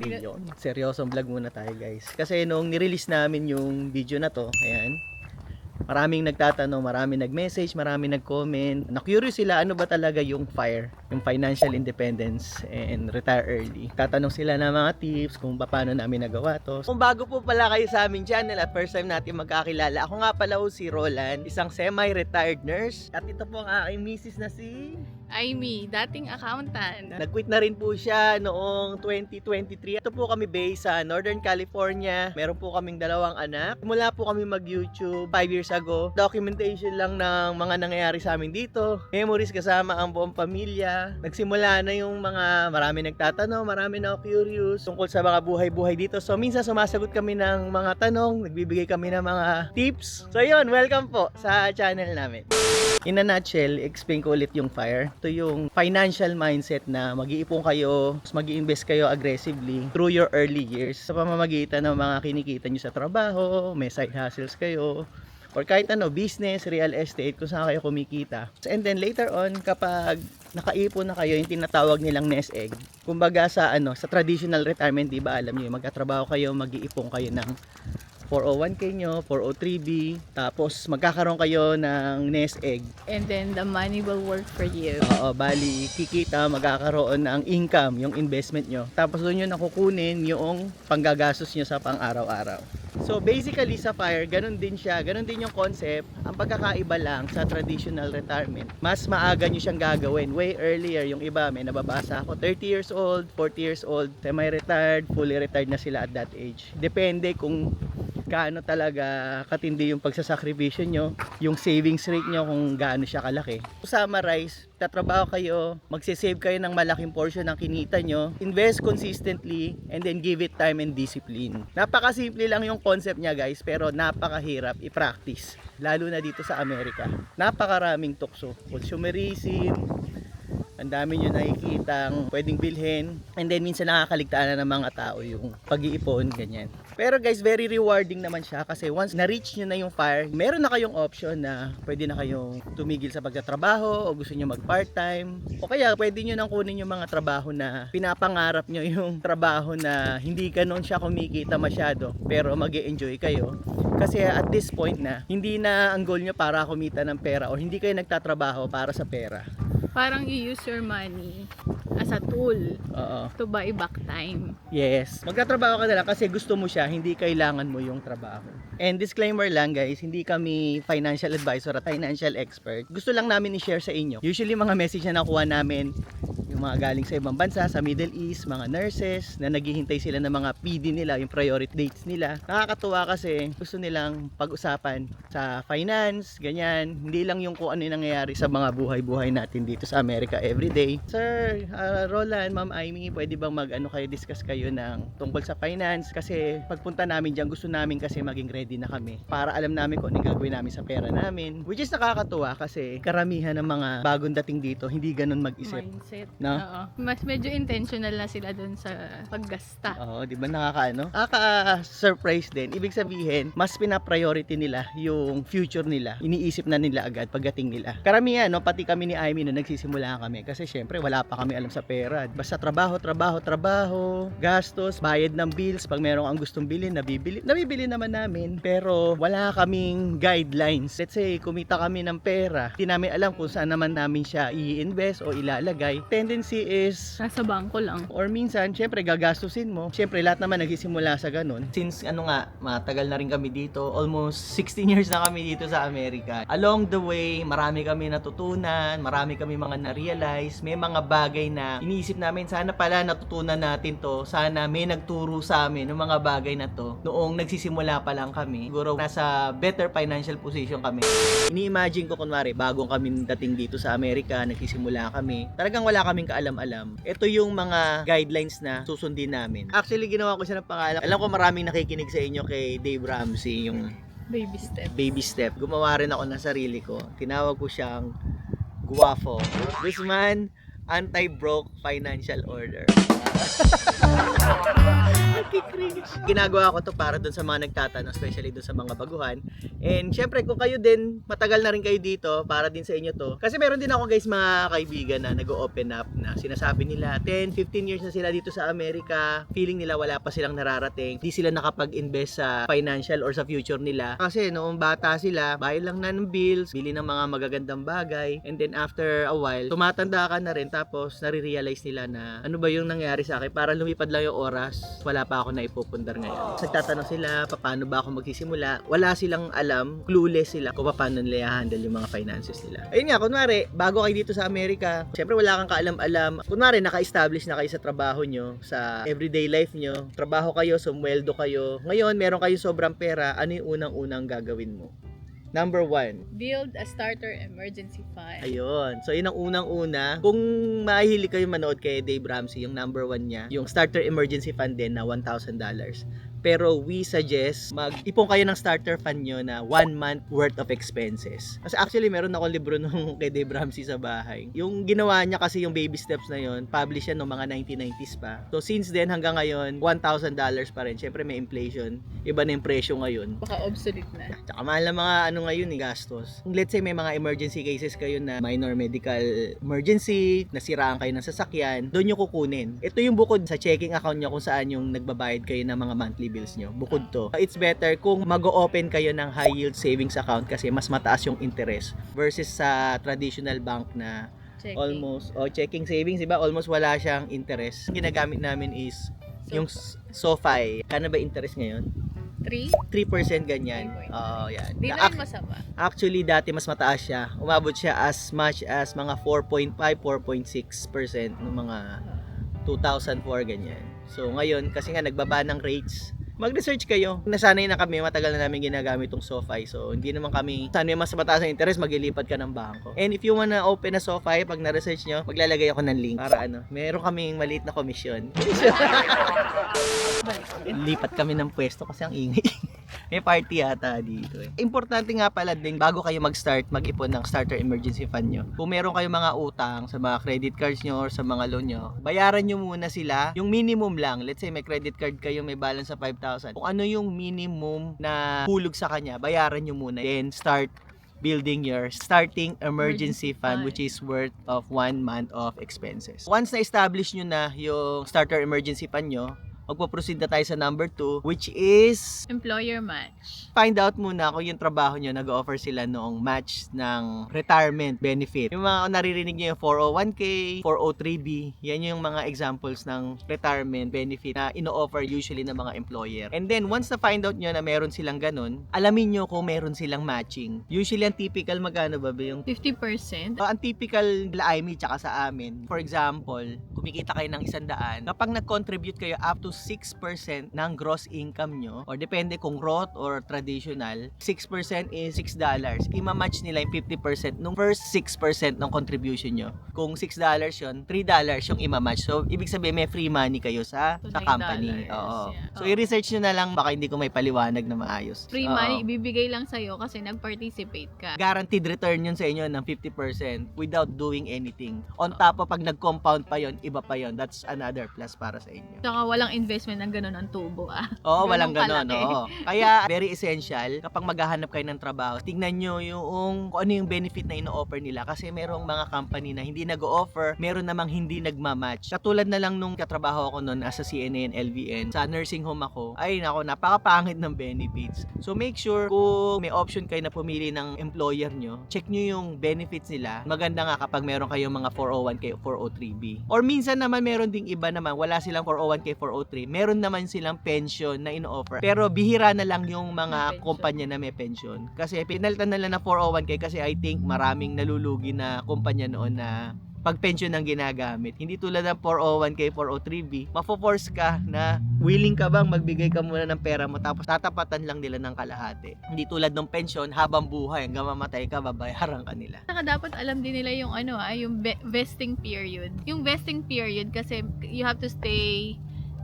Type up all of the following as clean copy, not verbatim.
Ayun, seryosong vlog muna tayo guys. Kasi nung nirelease namin yung video na to, ayan, maraming nagtatanong, maraming nag-message, maraming nag-comment. Na-curious sila ano ba talaga yung FIRE, yung Financial Independence and Retire Early. Tatanong sila ng mga tips kung paano namin nagawa to. Kung bago po pala kayo sa aming channel at first time natin magkakilala, ako nga pala si Roland, isang semi-retired nurse. At ito po ang aking misis na si... Amy, dating accountant. Nag-quit na rin po siya noong 2023. Ito po kami based sa Northern California. Meron po kaming dalawang anak. Mula po kami mag-YouTube 5 years ago. Documentation lang ng mga nangyayari sa amin dito. Memories kasama ang buong pamilya. Nagsimula na yung mga marami nagtatanong, marami na curious tungkol sa mga buhay-buhay dito. So minsan sumasagot kami ng mga tanong, nagbibigay kami ng mga tips. So yun, welcome po sa channel namin. In a nutshell, explain ko ulit yung FIRE. Ito yung financial mindset na mag-iipon kayo, mag-i-invest kayo aggressively through your early years. Sa pamamagitan ng mga kinikita nyo sa trabaho, may side hustles kayo, or kahit ano, business, real estate, kung saan kayo kumikita. And then later on, kapag nakaipon na kayo, yung tinatawag nilang nest egg. Kumbaga sa traditional retirement, di ba alam niyo, magkatrabaho kayo, mag-iipon kayo ng 401k nyo, 403b, tapos magkakaroon kayo ng nest egg. And then the money will work for you. Oo, bali, kikita, magkakaroon ng income, yung investment nyo. Tapos doon nyo nakukunin yung panggagastos nyo sa pang-araw-araw. So basically sa FIRE, ganun din siya, ganun din yung concept. Ang pagkakaiba lang sa traditional retirement, mas maaga nyo siyang gagawin, way earlier. Yung iba, may nababasa ako, 30 years old, 40 years old, semi-retired, fully retired na sila at that age. Depende kung gaano talaga katindi yung pagsasakripisyo nyo, yung savings rate nyo kung gaano siya kalaki. To summarize, tatrabaho kayo, magsisave kayo ng malaking portion ng kinita nyo, invest consistently, and then give it time and discipline. Napakasimple lang yung concept niya guys, pero napakahirap i-practice. Lalo na dito sa Amerika. Napakaraming tukso. Consumerism, ang dami nyo nakikitang pwedeng bilhin, and then minsan nakakaligtaan na ng mga tao yung pag-iipon, ganyan. Pero guys, very rewarding naman siya kasi once na-reach nyo na yung FIRE, meron na kayong option na pwede na kayong tumigil sa pagtatrabaho o gusto nyo mag part-time, o kaya pwede nyo nang kunin yung mga trabaho na pinapangarap nyo, yung trabaho na hindi ganun siya kumikita masyado pero mag-e-enjoy kayo. Kasi at this point na, hindi na ang goal nyo para kumita ng pera o hindi kayo nagtatrabaho para sa pera. Parang you use your money as a tool to buy back time. Yes. Magtatrabaho ka na lang kasi gusto mo siya, hindi kailangan mo yung trabaho. And disclaimer lang guys, hindi kami financial advisor at financial expert. Gusto lang namin i-share sa inyo. Usually mga message na nakuha namin, yung mga galing sa ibang bansa, sa Middle East, mga nurses na naghihintay sila ng mga PD nila, yung priority dates nila. Nakakatuwa kasi gusto nilang pag-usapan sa finance, ganyan. Hindi lang yung kung ano yung nangyayari sa mga buhay-buhay natin dito sa Amerika everyday. Sir, Roland, Ma'am Amy, pwede bang discuss kayo ng tungkol sa finance? Kasi pagpunta namin dyan, gusto namin kasi maging ready na kami para alam namin kung anong gagawin namin sa pera namin. Which is nakakatuwa kasi karamihan ng mga bagong dating dito, hindi ganun mag-isip. Mindset. No? Oo. Mas medyo intentional na sila dun sa paggasta. Oo, di ba nakaka-surprise din. Ibig sabihin, mas pina-priority nila yung future nila. Iniisip na nila agad pagdating nila. Karamihan, no, pati kami ni Amy no, nagsisimula kami kasi syempre wala pa kami alam sa pera. Basta trabaho, gastos, bayad ng bills, pag meron kang gustong bilhin, nabibili naman namin. Pero wala kaming guidelines. Let's say, kumita kami ng pera, hindi namin alam kung saan naman namin siya i-invest o ilalagay. Tendency is Nasa bangko lang. or minsan, syempre gagastusin mo. Syempre lahat naman nagsisimula sa ganun. Since matagal na rin kami dito, almost 16 years na kami dito sa Amerika. Along the way, marami kami natutunan, marami kami mga na-realize, may mga bagay na iniisip namin, sana pala natutunan natin to, sana may nagturo sa amin ng mga bagay na to noong nagsisimula pa lang kami. Siguro nasa better financial position kami. Ini-imagine ko kunwari, bagong kami dating dito sa Amerika, nagsisimula kami, talagang wala kaming kaalam-alam. Ito yung mga guidelines na susundin namin. Actually, ginawa ko siya ng pangalan. Alam ko maraming nakikinig sa inyo kay Dave Ramsey, yung Baby step. Gumawa rin ako ng sarili ko. Tinawag ko siyang Guwafo. This man, anti-broke financial order. Nakikringe. Ginagawa ko to para dun sa mga nagtatanong, especially dun sa mga baguhan. And syempre, kung kayo din, matagal na rin kayo dito, para din sa inyo to. Kasi meron din ako guys mga kaibigan na nag-open up na sinasabi nila, 10, 15 years na sila dito sa Amerika, feeling nila wala pa silang nararating, di sila nakapag-invest sa financial or sa future nila. Kasi noong bata sila, bayad lang na ng bills, bili ng mga magagandang bagay, and then after a while, tumatanda ka na rin, tapos nare-realize nila na ano ba yung nangyari sa akin, para lumipad lang yung oras, wala pa ako na ipupundar ngayon. Nagtatanong sila, paano ba ako magsisimula? Wala silang alam, clueless sila kung paano nila i-handle yung mga finances nila. Ayun nga, kunwari, bago kayo dito sa Amerika, syempre wala kang kaalam-alam. Kunwari, naka-establish na kayo sa trabaho nyo, sa everyday life nyo, trabaho kayo, sumweldo kayo. Ngayon, meron kayo sobrang pera, ano yung unang-unang gagawin mo? Number 1. Build a starter emergency fund. Ayun. So, yun ang unang-una. Kung mahilig kayo manood kay Dave Ramsey, yung number 1 niya, yung starter emergency fund din na $1,000. Pero we suggest mag-ipon kayo ng starter fund nyo na 1 month worth of expenses. Kasi actually, meron ako libro nung kay Dave Ramsey sa bahay. Yung ginawa niya kasi yung baby steps na yun, publish yan noong mga 1990s pa. So since then hanggang ngayon, $1,000 pa rin. Siyempre may inflation. Iba na yung presyo ngayon. Baka obsolete na. Tsaka mahal na mga ano ngayon gastos. Kung let's say may mga emergency cases kayo na minor medical emergency, nasiraan kayo ng sasakyan, doon nyo kukunin. Ito yung bukod sa checking account nyo kung saan yung nagbabayad kayo ng mga monthly bills nyo. Bukod to, it's better kung mag-open kayo ng high yield savings account kasi mas mataas yung interest versus sa traditional bank na Checking. almost, checking savings, diba? Almost wala siyang interest. Ang ginagamit namin is yung SoFi. Ano ba interest ngayon? 3? 3% ganyan. 3.9. Oo, yan. Di na rin masama. Actually, dati mas mataas siya. Umabot siya as much as mga 4.5, 4.6% noong mga 2004 ganyan. So, ngayon, kasi nga nagbaba ng rates, mag-research kayo. Nasanay na kami, matagal na namin ginagamit tong SoFi. So, hindi naman kami, sana mas mataas ang interest, maglilipat ka ng bangko. And if you wanna open a SoFi, pag na-research nyo, maglalagay ako ng link para meron kaming maliit na komisyon. Lipat kami ng pwesto kasi ang ingay. May party yata dito eh. Importante nga pala din, bago kayo mag-start, mag-ipon ng starter emergency fund nyo. Kung meron kayong mga utang sa mga credit cards nyo or sa mga loan nyo, bayaran nyo muna sila yung minimum lang. Let's say may credit card kayo, may balance sa 5,000. Kung ano yung minimum na hulog sa kanya, bayaran nyo muna. Then start building your starting emergency fund, which is worth of 1 month of expenses. Once na-establish nyo na yung starter emergency fund nyo, magpo-proceed na tayo sa number 2, which is Employer match. find out muna kung yung trabaho nyo nag-offer sila noong match ng retirement benefit. Yung mga naririnig nyo yung 401k, 403b, yan yung mga examples ng retirement benefit na ino-offer usually ng mga employer. And then, once na find out nyo na meron silang ganun, alamin nyo kung meron silang matching. Usually, ang typical magkano ba yung 50%. ang typical LIME tsaka sa amin, for example, kumikita kayo ng 100, kapag nag-contribute kayo up to 6% ng gross income nyo, or depende kung Roth or traditional, 6% is $6. Ima-match nila yung 50% nung first 6% ng contribution nyo. Kung $6 yun, $3 yung ima-match. So, ibig sabihin may free money kayo sa company. Oo. Yeah. So, i-research nyo na lang, baka hindi ko may paliwanag na maayos. Free money, ibibigay lang sa'yo kasi nag-participate ka. Guaranteed return yun sa inyo ng 50% without doing anything. On top of pag nag-compound pa yun, iba pa yun. That's another plus para sa inyo. Saka walang investment ng ganun ang tubo Oo, walang ganon. kalaki. Oo. Kaya, very essential, kapag maghahanap kayo ng trabaho, tingnan nyo yung kung ano yung benefit na ino-offer nila. Kasi merong mga company na hindi nag-o-offer, meron namang hindi nagmamatch. Katulad na lang nung katrabaho ako noon as a CNA and LVN, sa nursing home ako, ay nako, napakapangit ng benefits. So, make sure kung may option kayo na pumili ng employer nyo, check nyo yung benefits nila. Maganda nga kapag meron kayong mga 401k o 403b. Or minsan naman, meron ding iba naman, wala silang 401k, 403, meron naman silang pension na ino-offer. Pero bihira na lang yung mga kumpanya na may pension. Kasi pinalitan na lang na 401k kasi I think maraming nalulugi na kumpanya noon na pag-pension ang ginagamit. Hindi tulad ng 401k, 403b, mafo-force ka na willing ka bang magbigay ka muna ng pera mo tapos tatapatan lang nila ng kalahati. Hindi tulad ng pension, habang buhay, hanggang mamatay ka, babayaran ka nila. Saka dapat alam din nila yung yung vesting period. Yung vesting period kasi you have to stay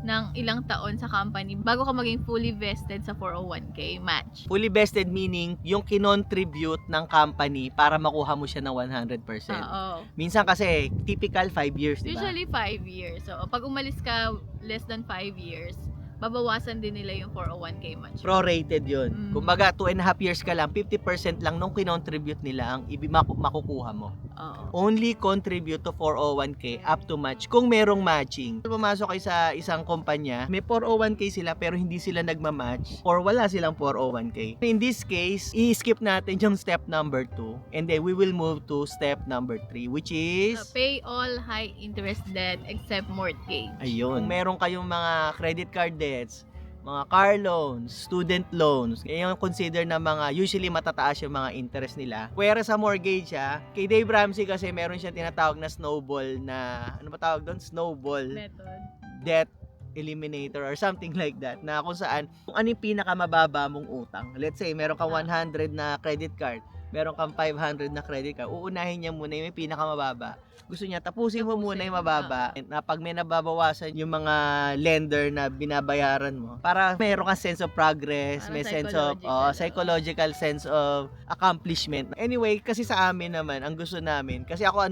ng ilang taon sa company bago ka maging fully vested sa 401k match. Fully vested meaning yung kinontribute ng company para makuha mo siya ng 100%. Oo. Minsan kasi typical 5 years, di ba? Usually 5 years. So, pag umalis ka less than 5 years, babawasan din nila yung 401k match. Prorated yun. Mm. Kumbaga, 2.5 years ka lang, 50% lang nung kinontribute nila ang makukuha mo. Oo. Only contribute to 401k up to match kung merong matching. Pumasok kayo sa isang kumpanya, may 401k sila pero hindi sila nagmamatch or wala silang 401k. In this case, i-skip natin yung step number 2 and then we will move to step number 3 which is Pay all high interest debt except mortgage. ayun. Kung meron kayong mga credit card debts, mga car loans, student loans, yung consider na mga usually matataas yung mga interest nila. Whereas sa mortgage kay Dave Ramsey kasi meron siya tinatawag na snowball na, ano ba tawag doon? Snowball Method. debt eliminator or something like that na kung saan, kung ano yung pinakamababa mong utang. Let's say, meron kang 100 na credit card, meron kang 500 na credit card, uunahin niya muna yung pinakamababa. Gusto niya, tapusin mo muna yung mababa na pag may nababawasan yung mga lender na binabayaran mo para meron kang sense of progress, Parang may sense of psychological sense of accomplishment. Anyway, kasi sa amin naman, ang gusto namin, kasi ako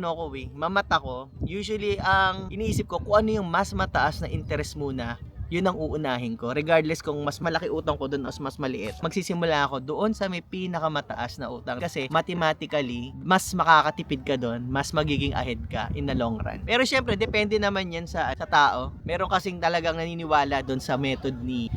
mamata ko, usually ang iniisip ko kung ano yung mas mataas na interest muna, yun ang uunahin ko. Regardless kung mas malaki utang ko doon o mas maliit. Magsisimula ako doon sa may pinakamataas na utang. Kasi mathematically, mas makakatipid ka doon, mas magiging ahead ka in the long run. Pero syempre, depende naman yan sa tao. Meron kasing talagang naniniwala doon sa method ni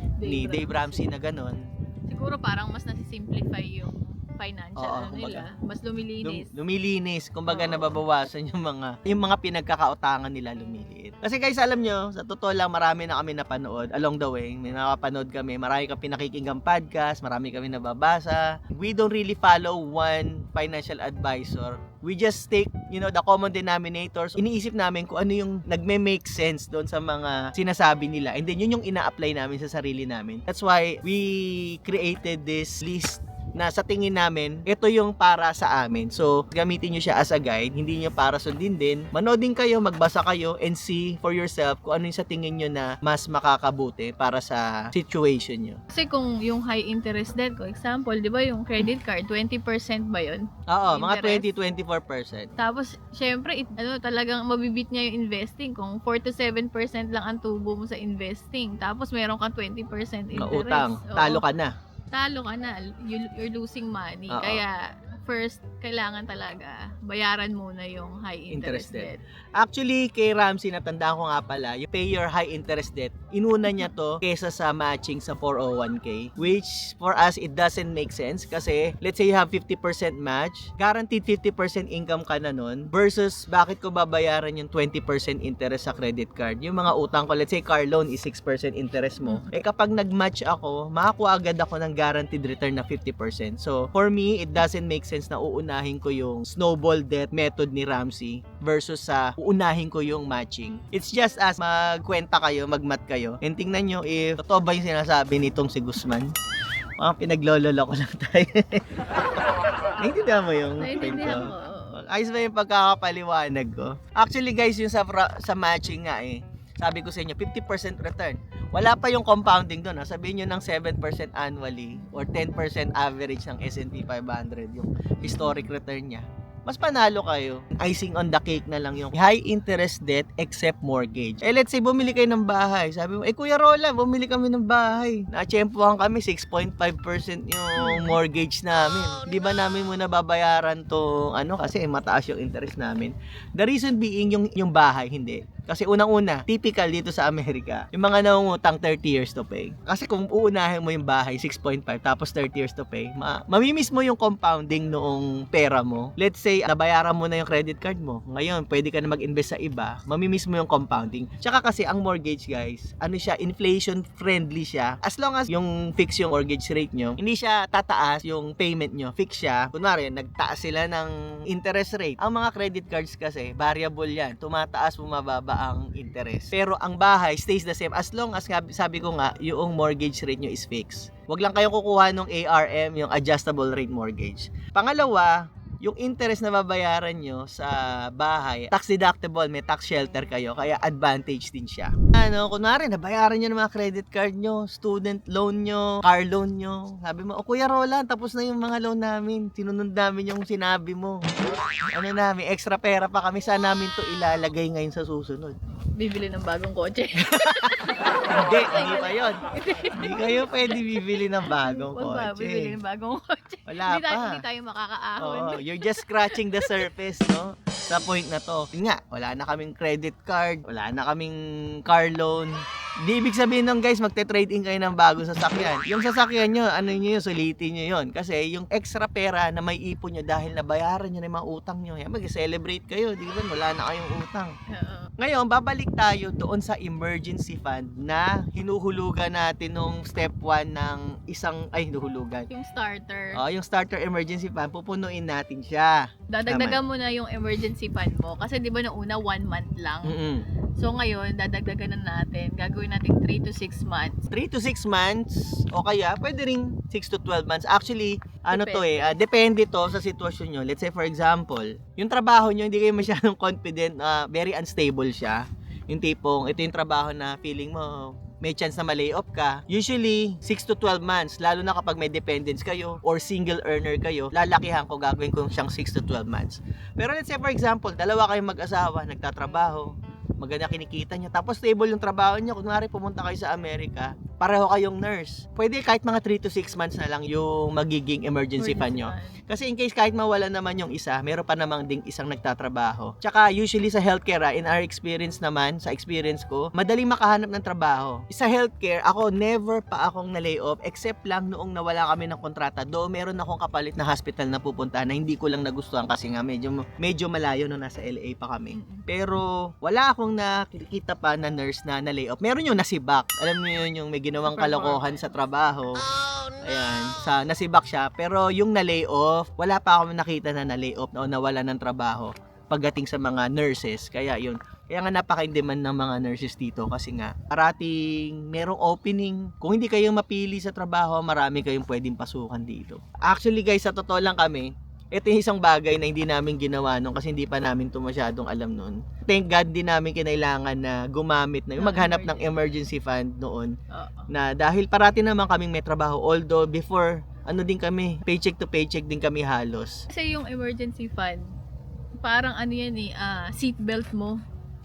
Dave Ramsey na ganun. Siguro parang mas nasisimplify yung financial kumbaga, nila. Mas lumilinis. Lumilinis. Kumbaga nababawasan yung mga pinagkakautangan nila lumiliit. Kasi guys, alam nyo, sa totoo lang, marami na kami napanood along the way. May napapanood kami, marami kami pinakikinggang podcast, marami kami nababasa. We don't really follow one financial advisor. We just take, the common denominators. Iniisip namin kung ano yung nagme-make sense doon sa mga sinasabi nila. And then yun yung ina-apply namin sa sarili namin. That's why we created this list na sa tingin namin, ito yung para sa amin. So, gamitin nyo siya as a guide, hindi nyo para sundin din. Manood din kayo, magbasa kayo, and see for yourself kung ano yung sa tingin nyo na mas makakabuti para sa situation nyo. Kasi kung yung high interest debt ko, example, di ba yung credit card, 20% ba yun? Oo, mga Interest. 20-24%. Tapos, syempre, talagang mabibit niya yung investing. Kung 4-7% lang ang tubo mo sa investing, tapos meron kang 20% interest. Kautang, Oo. talo ka na. You're losing money. Oo. Kaya, first, kailangan talaga bayaran muna yung high interest Interest debt. Actually, kay Ramsey, natandaan ko nga pala, yung pay your high interest debt, inuna niya to kesa sa matching sa 401k, which for us, it doesn't make sense kasi let's say you have 50% match, guaranteed 50% income ka na nun versus bakit ko babayaran yung 20% interest sa credit card. Yung mga utang ko, let's say car loan is 6% interest mo. Kapag nag-match ako, makakuha agad ako ng guaranteed return na 50%. So, for me, it doesn't make sense na uunahin ko yung snowball debt method ni Ramsey versus sa uunahin ko yung matching. It's just as magkwenta kayo, magmat kayo, and tingnan nyo if totoo ba yung sinasabi nitong si Guzman. Mga pinaglololo ko lang tayo. Naintindihan mo yung Naintindihan kwento? ko. Ayos ba yung pagkakapaliwanag ko? Actually guys, yung sa matching nga sabi ko sa inyo, 50% return. Wala pa yung compounding doon. Sabihin nyo ng 7% annually or 10% average ng S&P 500 yung historic return niya. Mas panalo kayo. Icing on the cake na lang yung high interest debt except mortgage. Let's say, bumili kayo ng bahay. Sabi mo, Kuya Roland, bumili kami ng bahay. Natsyempohan kami, 6.5% yung mortgage namin. Di ba namin muna babayaran to, kasi mataas yung interest namin. The reason being, yung bahay, hindi. Kasi unang-una, typical dito sa Amerika, yung mga nangungutang 30 years to pay. Kasi kung uunahin mo yung bahay, 6.5, tapos 30 years to pay, mamimiss mo yung compounding noong pera mo. Let's say, nabayaran mo na yung credit card mo. Ngayon, pwede ka na mag-invest sa iba, mamimiss mo yung compounding. Tsaka kasi, ang mortgage, guys, inflation friendly siya. As long as yung fix yung mortgage rate nyo, hindi siya tataas yung payment nyo, fix siya. Kunwari, nagtaas sila ng interest rate. Ang mga credit cards kasi, variable yan. Tumataas, bumababa ang interest. Pero ang bahay stays the same as long as sabi ko nga, yung mortgage rate nyo is fixed. Huwag lang kayong kukuha ng ARM, yung adjustable rate mortgage. Pangalawa, yung interest na babayaran nyo sa bahay, tax deductible, may tax shelter kayo, kaya advantage din siya. Kunwari, nabayaran nyo ng mga credit card nyo, student loan nyo, car loan nyo. Sabi mo, Kuya Roland, tapos na yung mga loan namin. Sinunod namin yung sinabi mo. Namin, extra pera pa kami, saan namin to ilalagay ngayon sa susunod. bibili ng bagong kotse. Hindi pa yun. Hindi kayo pwede bibili ng bagong Huwag ba bibili kotse. ng bagong kotse? Wala Hindi pa. tayo makakaahon. Oo, you're just scratching the surface, no? Sa point na to. Yun nga, wala na kaming credit card, wala na kaming car loan. Di ibig sabihin nun guys, magte-trade in kayo ng bagong sasakyan. Yung sasakyan nyo, ano nyo yun, sulitin nyo yun. Kasi yung extra pera na may ipon nyo dahil nabayaran nyo na yung mga utang nyo, yan, mag-celebrate kayo, di ba? Wala na kayong utang. Oo. Ngayon, babalik tayo doon sa emergency fund na hinuhulugan natin nung step 1 ng hinuhulugan. Yung starter. Yung starter emergency fund, pupunuin natin siya. Dadagdagan mo na yung emergency fund mo. Kasi di ba nung una, 1 month lang. Mm-mm. So ngayon, dadagdagan na natin. Gagawin natin 3 to 6 months. 3 to 6 months o kaya pwede ring 6 to 12 months. Actually, Depende. depende to sa sitwasyon nyo. Let's say for example, yung trabaho nyo hindi kayo masyadong confident, very unstable siya. Yung tipong ito yung trabaho na feeling mo may chance na ma-lay off ka. Usually 6 to 12 months, lalo na kapag may dependents kayo or single earner kayo, lalakihan ko, gagawin ko siyang 6 to 12 months. Pero let's say for example, dalawa kayong mag-asawa, nagtatrabaho, maganda kinikita niya, tapos stable yung trabaho niya, kunwari pumunta kayo sa Amerika, pareho kayong nurse. Pwede kahit mga 3 to 6 months na lang yung magiging emergency fund nyo. Kasi in case kahit mawala naman yung isa, meron pa namang ding isang nagtatrabaho. Tsaka usually sa healthcare, in our experience naman, sa experience ko, madaling makahanap ng trabaho. Sa healthcare, ako never pa akong na-lay off except lang noong nawala kami ng kontrata. Do meron akong kapalit na hospital na pupunta na hindi ko lang nagustuhan kasi nga medyo malayo nung nasa LA pa kami. Pero wala akong nakikita pa na nurse na na-lay off. Meron yung nasibak. Alam niyo yun, yung may ginawang kalokohan sa trabaho. Ayan, nasibak siya. Pero yung na-lay off, wala pa akong nakita na na-lay off o nawala ng trabaho pagdating sa mga nurses. Kaya yun. Kaya nga napaka-in-demand ng mga nurses dito kasi nga parating merong opening. Kung hindi kayo mapili sa trabaho, marami kayong pwedeng pasukan dito. Actually guys, sa totoo lang kami, ito yung isang bagay na hindi namin ginawa nung kasi hindi pa namin ito masyadong alam noon. Thank God din namin kinailangan na gumamit na yung maghanap ng emergency fund noon. Na dahil parati naman kaming may trabaho, although before din kami, paycheck to paycheck din kami halos. Kasi yung emergency fund, parang yan seatbelt mo.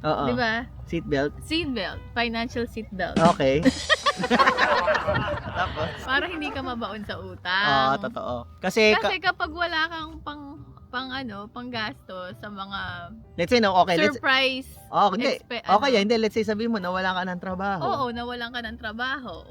Oo. Di ba? Seatbelt? Seatbelt. Financial seatbelt. Okay. Tapos? Para hindi ka mabaon sa utang. Oo, totoo. Kasi kapag wala kang panggasto sa mga let's say surprise. Hindi. Hindi, let's say sabihin mo nawalan ka ng trabaho. Oo, nawalan ka ng trabaho.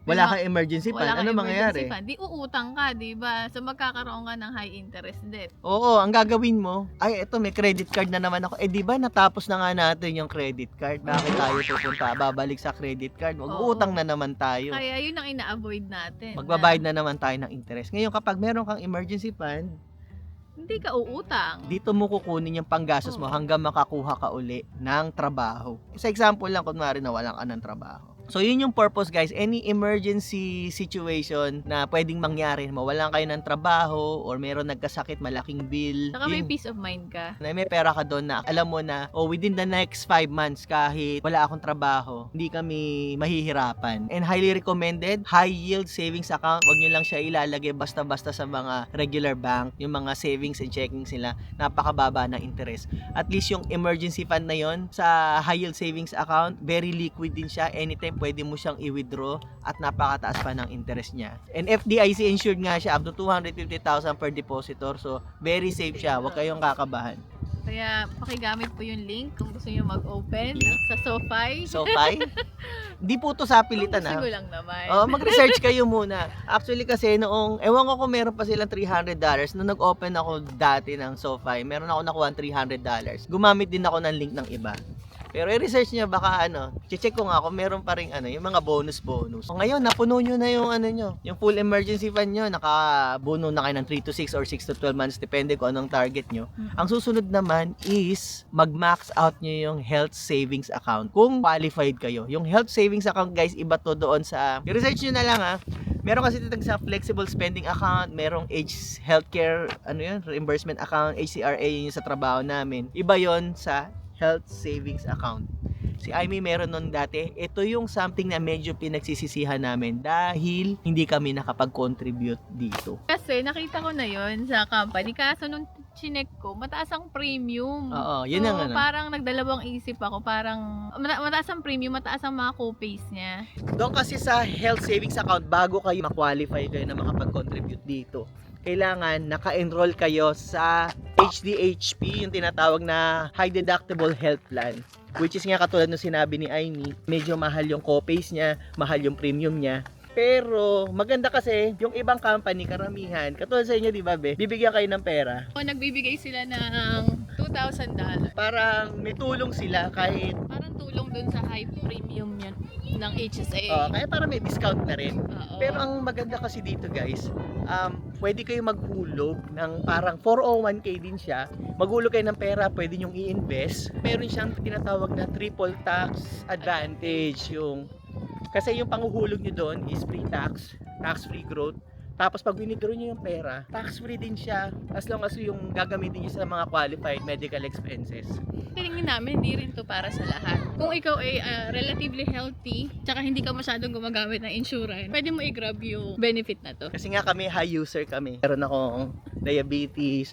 Wala kang emergency fund. Wala kang Ano emergency mangyayari? fund. Di uutang ka, di ba? So magkakaroon ka ng high interest debt. Oo, ang gagawin mo, eto may credit card na naman ako. Di ba natapos na nga natin yung credit card? Bakit tayo pupunta? Babalik sa credit card. Mag-uutang na naman tayo. Kaya yun ang ina-avoid natin. Magbabayad na naman tayo ng interest. Ngayon, kapag meron kang emergency fund, hindi ka uutang. dito mo kukunin yung panggastos mo hanggang makakuha ka uli ng trabaho. Sa example lang, kunwari nawalan ka ng trabaho. So, yun yung purpose guys. Any emergency situation na pwedeng mangyari, mawalan kayo ng trabaho or meron nagkasakit, malaking bill. Saka may peace of mind ka. Na may pera ka doon na alam mo na, within the next 5 months, kahit wala akong trabaho, hindi kami mahihirapan. And highly recommended, high yield savings account. Huwag nyo lang siya ilalagay basta-basta sa mga regular bank. Yung mga savings and checking sila, napakababa ng interest. At least yung emergency fund na yon sa high yield savings account, very liquid din siya. Anytime pwede mo siyang i-withdraw at napakataas pa ng interest niya. And FDIC insured nga siya up to 250,000 per depositor. So, very safe siya. Huwag kayong kakabahan. Kaya pakigamit po yung link kung gusto niyo mag-open sa SoFi. SoFi? Hindi po to sa pilitan Gusto ko lang naman. Mag-research kayo muna. Actually kasi noong, ewan ko kung meron pa silang $300. Nung nag-open ako dati ng SoFi, meron ako nakuha $300. Gumamit din ako ng link ng iba. Pero i-research niya baka check ko nga kung meron pa ring yung mga bonus. O ngayon, napuno nyo na yung yung full emergency fund nyo, nakabuno na kayo ng 3 to 6 or 6 to 12 months, depende kung anong target nyo. Ang susunod naman is mag-max out nyo yung health savings account kung qualified kayo. Yung health savings account guys, iba to doon sa, i-research nyo na lang Meron kasi titag sa flexible spending account, merong healthcare, reimbursement account, HCRA yun sa trabaho namin. Iba yon sa health savings account. Si Aimee meron nun dati. Ito yung something na medyo pinagsisisihan namin dahil hindi kami nakapag-contribute dito. Kasi nakita ko na yon sa company. Kaso nung chinek ko, mataas ang premium. Oo, yun ang ano. Parang nagdalawang isip ako, parang mataas ang premium, mataas ang mga co-pays niya. Doon kasi sa health savings account, bago kayo ma-qualify kayo na makapag-contribute dito, kailangan naka-enroll kayo sa HDHP, yung tinatawag na High Deductible Health Plan. Which is nga katulad ng sinabi ni Aimee, medyo mahal yung co-pays niya, mahal yung premium niya. Pero maganda kasi yung ibang company, karamihan, katulad sa inyo, di ba, be? Bibigyan kayo ng pera. Nagbibigay sila ng $2,000. Parang may tulong sila kahit, Parang tulong dun sa high premium yun ng HSA. kaya parang may discount na rin. Oo. Pero ang maganda kasi dito, guys, pwede kayo maghulog ng parang 401k din siya. Maghulog kayo ng pera, pwede nyong i-invest. Meron siyang tinatawag na triple tax advantage. Kasi yung panguhulog nyo doon is pre-tax, tax-free growth. Tapos pag winidraw nyo yung pera, tax-free din siya as long as yung gagamitin nyo sa mga qualified medical expenses. Tingin namin, hindi rin to para sa lahat. Kung ikaw ay relatively healthy, tsaka hindi ka masyadong gumagamit ng insurance, pwede mo i-grab yung benefit na to. Kasi nga kami, high user kami. Meron akong diabetes,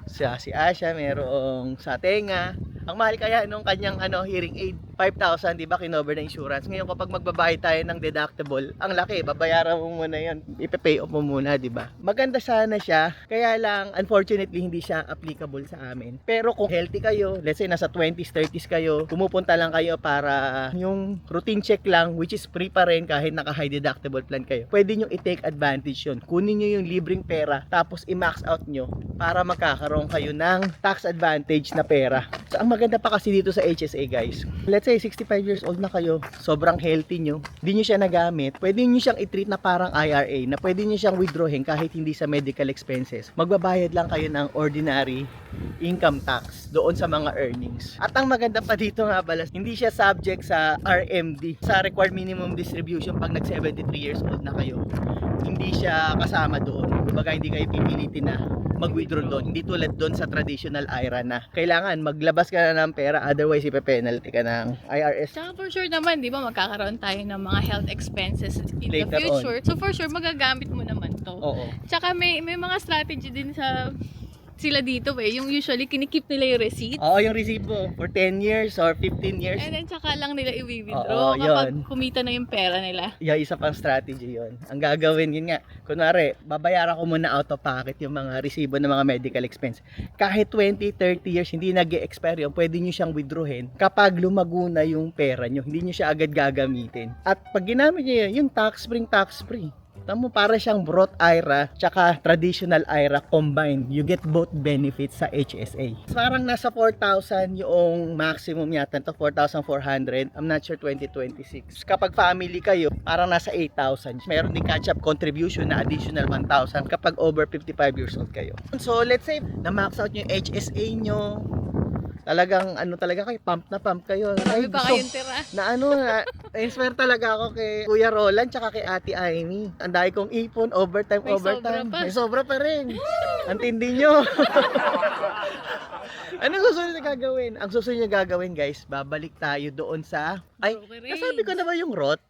si Asha, merong sa tenga. Ang mahal kaya nung kanyang hearing aid, 5,000, di ba, kinover na insurance. Ngayon kapag magbabayad tayo ng deductible, ang laki, babayaran mo muna yun, ipe-pay off mo muna, di ba? Maganda sana siya, kaya lang, unfortunately, hindi siya applicable sa amin. Pero kung healthy kayo, let's say nasa 20s, 30s kayo, pumupunta lang kayo para yung routine check lang, which is free pa rin kahit naka-high deductible plan kayo. Pwede nyo i-take advantage yun. Kunin nyo yung libreng pera, tapos i-max out nyo para magkakaroon kayo ng tax advantage na pera. So, ang maganda pa kasi dito sa HSA, guys, let's say 65 years old na kayo, sobrang healthy nyo, hindi nyo siya nagamit, pwede nyo siyang i-treat na parang IRA, na pwede nyo siyang withdrawin kahit hindi sa medical expenses. Magbabayad lang kayo ng ordinary income tax doon sa mga earnings. At ang maganda pa dito nga pala, hindi siya subject sa RMD, sa required minimum distribution pag nag 73 years old na kayo. Hindi siya kasama doon. Kumbaga hindi kayo pipilitin na mag-withdraw doon. Hindi tulad doon sa traditional IRA na kailangan maglabas ka na ng pera, otherwise ipe-penalty ka ng IRS. Tsaka for sure naman, di ba, magkakaroon tayo ng mga health expenses in the Later future. So for sure, magagamit mo naman to. Oo. Tsaka may mga strategy din sila dito yung usually kinikip nila yung receipt. Oo, yung resibo for 10 years or 15 years. And then tsaka lang nila Oo, i-withdraw kapag yun. kumita na yung pera nila. Yeah, isa pang strategy yon. Ang gagawin yun nga, kunwari, babayaran ko muna out of pocket yung mga resibo ng mga medical expense. Kahit 20, 30 years, hindi nag-expire yun, pwede nyo siyang withdrawin kapag lumago na yung pera nyo. Hindi nyo siya agad gagamitin. At pag ginamit nyo yun, yung tax-free. Tamo, para siyang Roth IRA tsaka traditional IRA combined. You get both benefits sa HSA. Parang nasa 4,000 yung maximum yata to 4,400. I'm not sure 2026. Kapag family kayo, parang nasa 8,000. Meron din catch-up contribution na additional 1,000 kapag over 55 years old kayo. So let's say na max out yung HSA nyo, talagang talaga kayo, pump kayo. Marami pa kayong tira. Na-inspire talaga ako kay Kuya Roland tsaka kay Ate Aimee. Ang dahil kong ipon, overtime. sobra pa. May sobra pa rin. Ang tindi nyo. Anong susunod na gagawin? Ang susunod na gagawin, guys, babalik tayo doon sa... Ay, Brokerage. nasabi ko na ba yung Roth?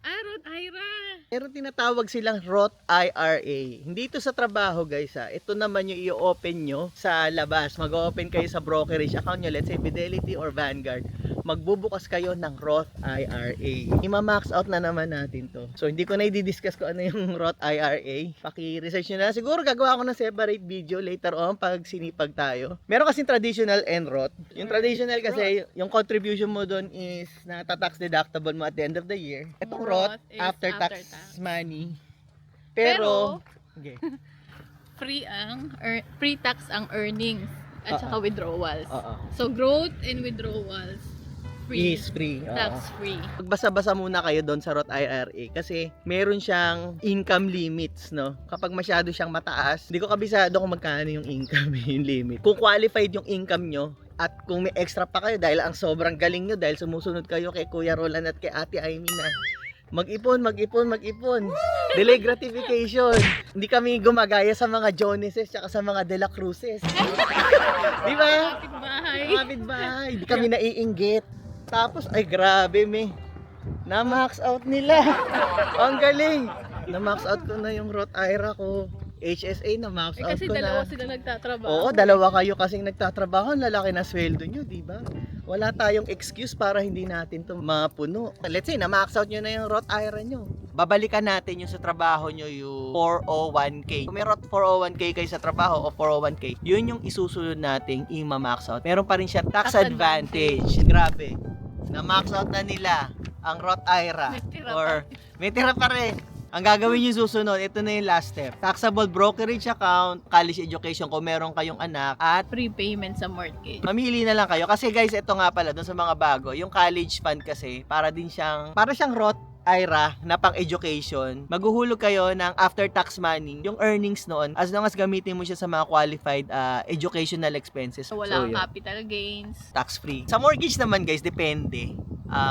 Roth IRA. Meron tinatawag silang Roth IRA. Hindi ito sa trabaho, guys, ha. Ito naman yung i-open nyo sa labas. Mag-open kayo sa brokerage account nyo, let's say Fidelity or Vanguard. Magbubukas kayo ng Roth IRA. Ima-max out na naman natin to. So hindi ko na i-discuss ko ano yung Roth IRA. Paki-research nyo na. Siguro gagawa ko ng separate video later on pag sinipag tayo. Meron kasing traditional and Roth. Yung traditional kasi, yung contribution mo doon is nata-tax deductible mo at the end of the year. Itong Roth, Is after after tax tax. money. Pero, Okay. pre-tax ang earnings at saka withdrawals. Oo. So growth and withdrawals free. Is free. Oo. Tax free. Magbasa-basa muna kayo doon sa Roth IRA kasi meron siyang income limits, no? Kapag masyado siyang mataas, hindi ko kabisado kung magkano yung income, yung limit. Kung qualified yung income nyo, at kung may extra pa kayo dahil ang sobrang galing nyo dahil sumusunod kayo kay Kuya Roland at kay Ate Aimee na mag-ipon. Delay gratification. Hindi kami gumagaya sa mga Joneses at sa mga De La Cruzes. Di ba? Kapitbahay. Kapitbahay. Hindi kami naiinggit. Tapos, ay grabe na-max out nila. Ang galing. Na-max out ko na yung Roth IRA ko. HSA na max out kasi ko dalawa na. sila nagtatrabaho. Oo, dalawa kayo kasing nagtatrabaho, ang lalaki na sweldo nyo, di ba? Wala tayong excuse para hindi natin to mapuno. Let's say, na-max out nyo na yung Roth IRA nyo. Babalikan natin yung sa trabaho nyo yung 401k. Kung may Roth 401k kayo sa trabaho o 401k, yun yung isusunod nating i-max out. Meron pa rin siya tax Tax advantage. Grabe. Na-max out na nila ang Roth IRA. May tira Or may tira pa rin. Ang gagawin yung susunod, ito na yung last step. Taxable brokerage account, college education kung meron kayong anak, at Prepayment sa mortgage. mamili na lang kayo. Kasi guys, ito nga pala, dun sa mga bago, yung college fund kasi, para siyang Roth IRA na pang education. Maghuhulog kayo ng after tax money, yung earnings noon, as long as gamitin mo siya sa mga qualified educational expenses. So, wala kang yun, capital gains. tax free. Sa mortgage naman guys, depende.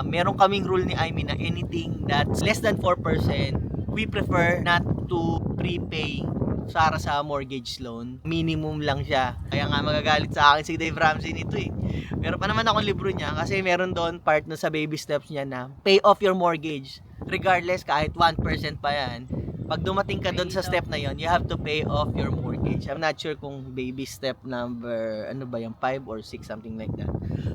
Meron kaming rule ni IMI na anything that's less than 4%, we prefer not to prepay para sa mortgage loan. Minimum lang siya. Kaya nga magagalit sa akin si Dave Ramsey nito eh. Meron pa naman akong libro niya kasi meron doon part na sa baby steps niya na pay off your mortgage. Regardless, kahit 1% pa yan. Pag dumating ka doon sa step na yon, you have to pay off your mortgage. I'm not sure kung baby step number, 5 or 6, something like that.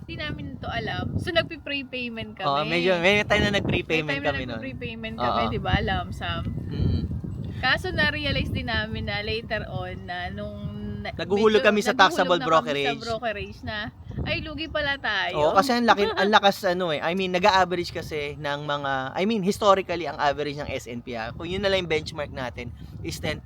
Hindi namin ito alam. So, nagpi-prepayment kami. Oo, medyo, may time na nag-prepayment May time kami na noon. nagpi-prepayment kami, Oo. di ba? Alam, Sam. Kaso na-realize din namin na later on na Naguhulog kami sa taxable naguhulog na kami brokerage. sa brokerage na ay lugi pala tayo. Oo, kasi ang lakas nag-a-average kasi ng mga, historically ang average ng S&P, kung yun na lang yung benchmark natin is 10%.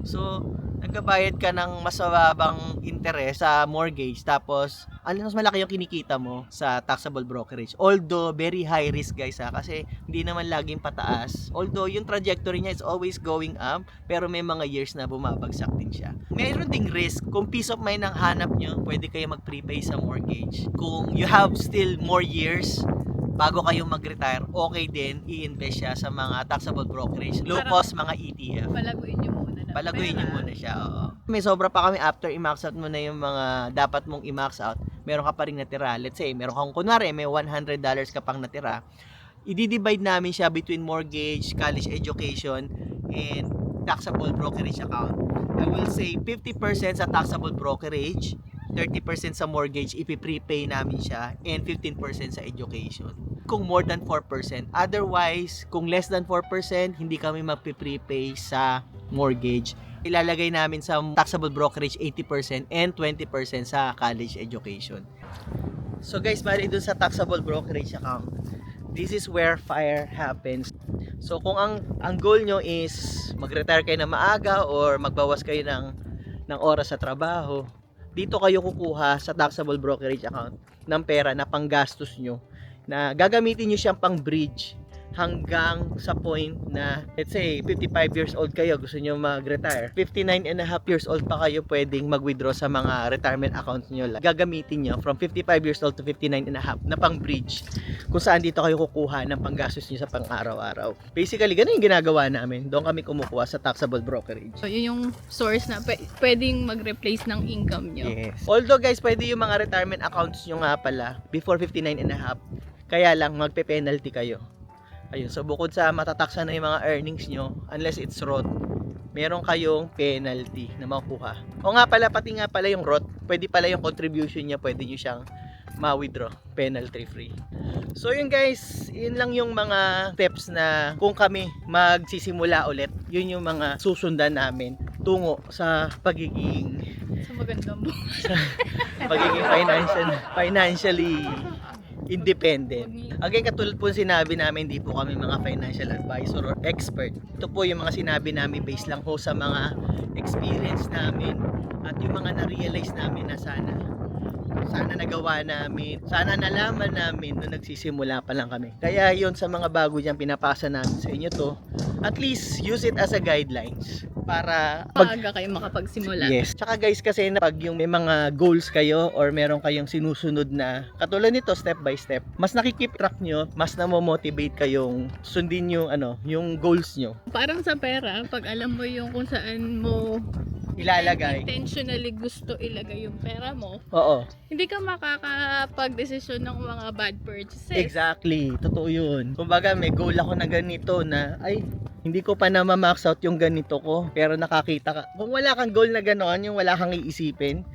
So, nagbabayad ka ng mas mababang interest sa mortgage, tapos mas malaki yung kinikita mo sa taxable brokerage. Although very high risk guys kasi hindi naman laging pataas. Although yung trajectory niya is always going up, pero may mga years na bumabagsak din siya. Mayroon ding risk. Kung peace of mind ang hanap nyo, pwede kayo mag-prepay sa mortgage. Kung you have still more years bago kayo mag-retire, okay din i-invest siya sa mga taxable brokerage, low cost mga ETF. Palaguin nyo muna. Palaguin nyo muna siya, oo. May sobra pa kami after i-max out mo na yung mga dapat mong i-max out, meron ka pa rin natira. Let's say, meron kang kunwari, may $100 ka pang natira. I-divide namin siya between mortgage, college education, and taxable brokerage account. I will say 50% sa taxable brokerage, 30% sa mortgage, ipi-prepay namin siya, and 15% sa education. Kung more than 4%. Otherwise, kung less than 4%, hindi kami magpi-prepay sa mortgage. Ilalagay namin sa taxable brokerage 80% and 20% sa college education. So guys, bali dun sa taxable brokerage account, this is where fire happens. So kung ang goal nyo is mag-retire kayo na maaga or magbawas kayo ng oras sa trabaho, dito kayo kukuha sa taxable brokerage account ng pera na panggastos nyo, na gagamitin nyo siyang pang bridge hanggang sa point na, let's say, 55 years old kayo, gusto nyo mag-retire. 59 and a half years old pa kayo pwedeng mag-withdraw sa mga retirement accounts nyo. Gagamitin nyo from 55 years old to 59 and a half na pang bridge, kung saan dito kayo kukuha ng panggastos nyo sa pang-araw-araw. Basically, ganun yung ginagawa namin. Doon kami kumukuha sa taxable brokerage. So, yun yung source na pwedeng mag-replace ng income nyo. Yes. Although guys, pwede yung mga retirement accounts nyo nga pala before 59 and a half. Kaya lang, magpe-penalty kayo. Ayun, so bukod sa matataksa na yung mga earnings nyo, unless it's Roth, meron kayong penalty na makuha. O nga pala, pati nga pala yung Roth, pwede pala yung contribution niya, pwede nyo siyang ma-withdraw, penalty free. So yun guys, yun lang yung mga steps na kung kami magsisimula ulit, yun yung mga susundan namin tungo sa pagiging Sa magandang buhay. pagiging financially independent. Again, katulad po sinabi namin, hindi po kami mga financial advisor or expert. Ito po yung mga sinabi namin based lang po sa mga experience namin at yung mga na-realize namin na sana nagawa namin, sana nalaman namin nung nagsisimula pa lang kami. Kaya yun, sa mga bago dyan, pinapasa namin sa inyo to. At least, use it as a guidelines para Maaga kayo makapagsimula. Yes. Tsaka guys, kasi pag yung may mga goals kayo or meron kayong sinusunod na katulad nito, step by step, mas nakikip track nyo, mas na-motivate kayong sundin yung yung goals nyo. Parang sa pera, pag alam mo yung kung saan mo ilalagay. Intentionally gusto ilagay yung pera mo, Oo. hindi ka makakapag-desisyon ng mga bad purchases. Exactly, totoo yun. Kumbaga may goal ako na ganito na, ay, hindi ko pa na ma-max out yung ganito ko, pero nakakita ka. Kung wala kang goal na gano'n, yung wala kang iisipin,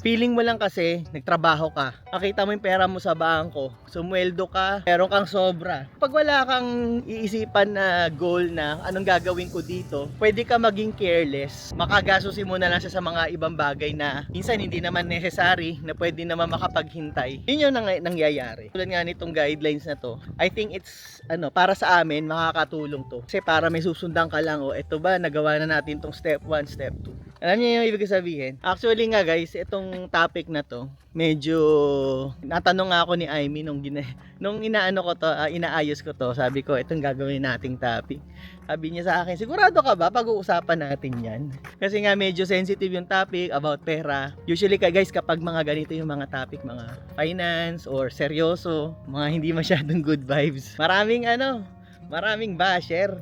feeling mo lang kasi, nagtrabaho ka, nakita mo yung pera mo sa bangko, sumweldo ka, meron kang sobra. Pag wala kang iisipan na goal na anong gagawin ko dito, pwede ka maging careless. Makagasusin mo na lang siya sa mga ibang bagay na minsan hindi naman necessary, na pwede naman makapaghintay. Yun yung nangyayari. Tulad nga nitong guidelines na to, I think it's, para sa amin, makakatulong to. Kasi para may susundan ka lang, eto ba, nagawa na natin tong step 1, step 2. Alam niyo yung ibig sabihin? Actually nga guys, itong topic na to, medyo natanong nga ako ni Aimee nung inaano ko to, inaayos ko to. Sabi ko, itong gagawin nating topic. Sabi niya sa akin, sigurado ka ba pag-uusapan natin yan? Kasi nga medyo sensitive yung topic about pera. Usually guys, kapag mga ganito yung mga topic, mga finance or seryoso, mga hindi masyadong good vibes. Maraming basher.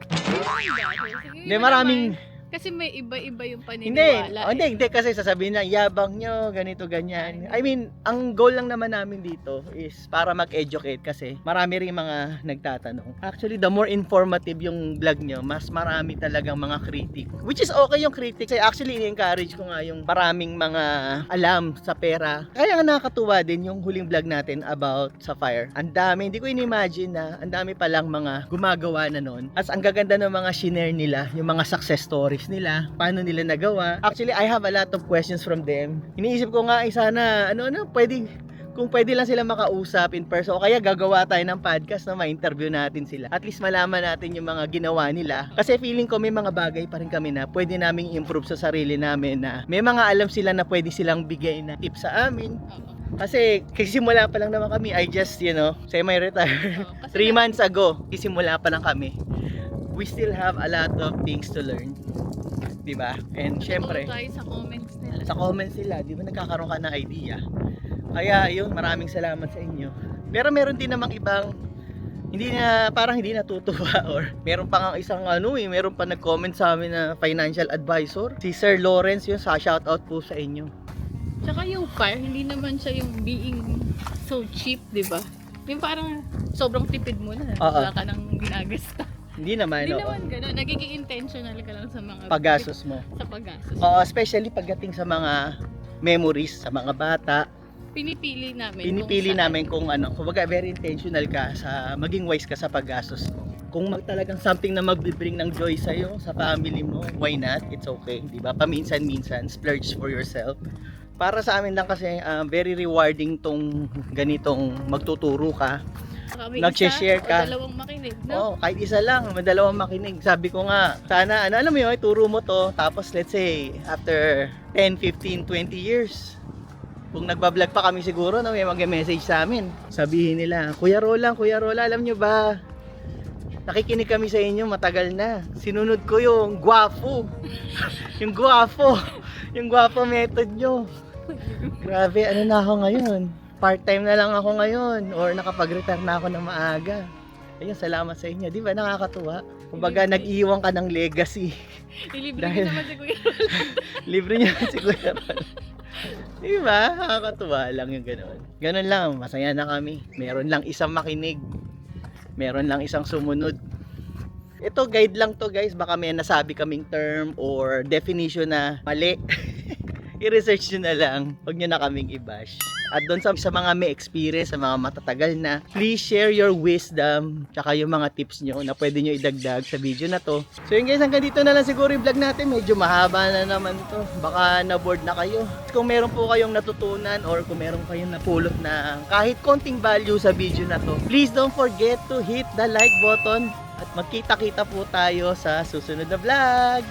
Hindi, maraming... Kasi may iba-iba yung Hindi, paniniwala. hindi kasi sasabihin na yabang nyo, ganito, ganyan. I mean, ang goal lang naman namin dito is para mag-educate kasi marami rin mga nagtatanong. Actually, the more informative yung vlog nyo, mas marami talagang mga critic. Which is okay yung critic. Kasi actually, i-encourage ko nga yung maraming mga alam sa pera. Kaya nga nakakatuwa din yung huling vlog natin about Sapphire. Ang dami, hindi ko in-imagine na ang dami palang mga gumagawa na nun. As ang gaganda ng mga shinare nila, yung mga success stories nila, paano nila nagawa. Actually, I have a lot of questions from them. Iniisip ko nga, sana, kung pwede lang sila makausap in person, o kaya gagawa tayo ng podcast na ma-interview natin sila. At least malaman natin yung mga ginawa nila. Kasi feeling ko may mga bagay pa rin kami na pwede naming improve sa sarili namin na may mga alam sila na pwede silang bigay na tips sa amin. Kasi simula pa lang naman kami, I just, semi-retire. 3 months ago, simula pa lang kami. We still have a lot of things to learn. Diba? And syempre, sa comments nila. sa comments nila, di ba nagkakaroon ka ng idea? Kaya yun, maraming salamat sa inyo. Pero meron din namang ibang parang hindi natutuwa or meron pa nga isang meron pa nag-comment sa amin na financial advisor. Si Sir Lawrence yun, shoutout po sa inyo. Tsaka yung fire, hindi naman siya yung being so cheap, di ba? Yung parang sobrang tipid mo na. Wala ka nang ginagasta. Hindi naman, Hindi naman gano'n. Nagiging intentional ka lang sa mga paggastos mo. Sa paggastos. Oo, especially pagdating sa mga memories, sa mga bata. Pinipili namin Kung kumbaga very intentional ka sa maging wise ka sa paggastos mo. Kung talagang something na magbibring ng joy sa iyo, sa family mo, why not? It's okay, 'di ba? Paminsan-minsan splurge for yourself. Para sa amin lang kasi very rewarding tong ganitong magtuturo ka. Nag-share ka. Dalawang makinig, no? Oo, kahit isa lang, dalawang makinig. Sabi ko nga, sana, alam mo yun, turo mo to, tapos let's say, after 10, 15, 20 years, kung nagbablog pa kami siguro, may mag-message sa amin. Sabihin nila, Kuya Rola, alam nyo ba, nakikinig kami sa inyo, matagal na. Sinunod ko yung gwapo. yung gwapo method nyo. Grabe, na ako ngayon? Part-time na lang ako ngayon or nakapag-retire na ako ng maaga. Ayun, salamat sa inyo. Di ba nakakatuwa? Kumbaga, nag-iwan ka ng legacy. Ilibre niyo naman si Kuya. Libre niya si Kuya. Di ba? Nakakatuwa lang yung gano'n. Gano'n lang, masaya na kami. Meron lang isang makinig. Meron lang isang sumunod. Ito, guide lang to guys. Baka may nasabi kaming term or definition na mali. I-research nyo na lang. Huwag nyo na kaming i-bash. At doon sa mga may experience, sa mga matatagal na, please share your wisdom tsaka yung mga tips nyo na pwede nyo idagdag sa video na to. So yun guys, hanggang dito na lang siguro yung vlog natin. Medyo mahaba na naman to. Baka na-bored na kayo. Kung meron po kayong natutunan or kung meron kayong napulot na kahit konting value sa video na to, please don't forget to hit the like button at magkita-kita po tayo sa susunod na vlog.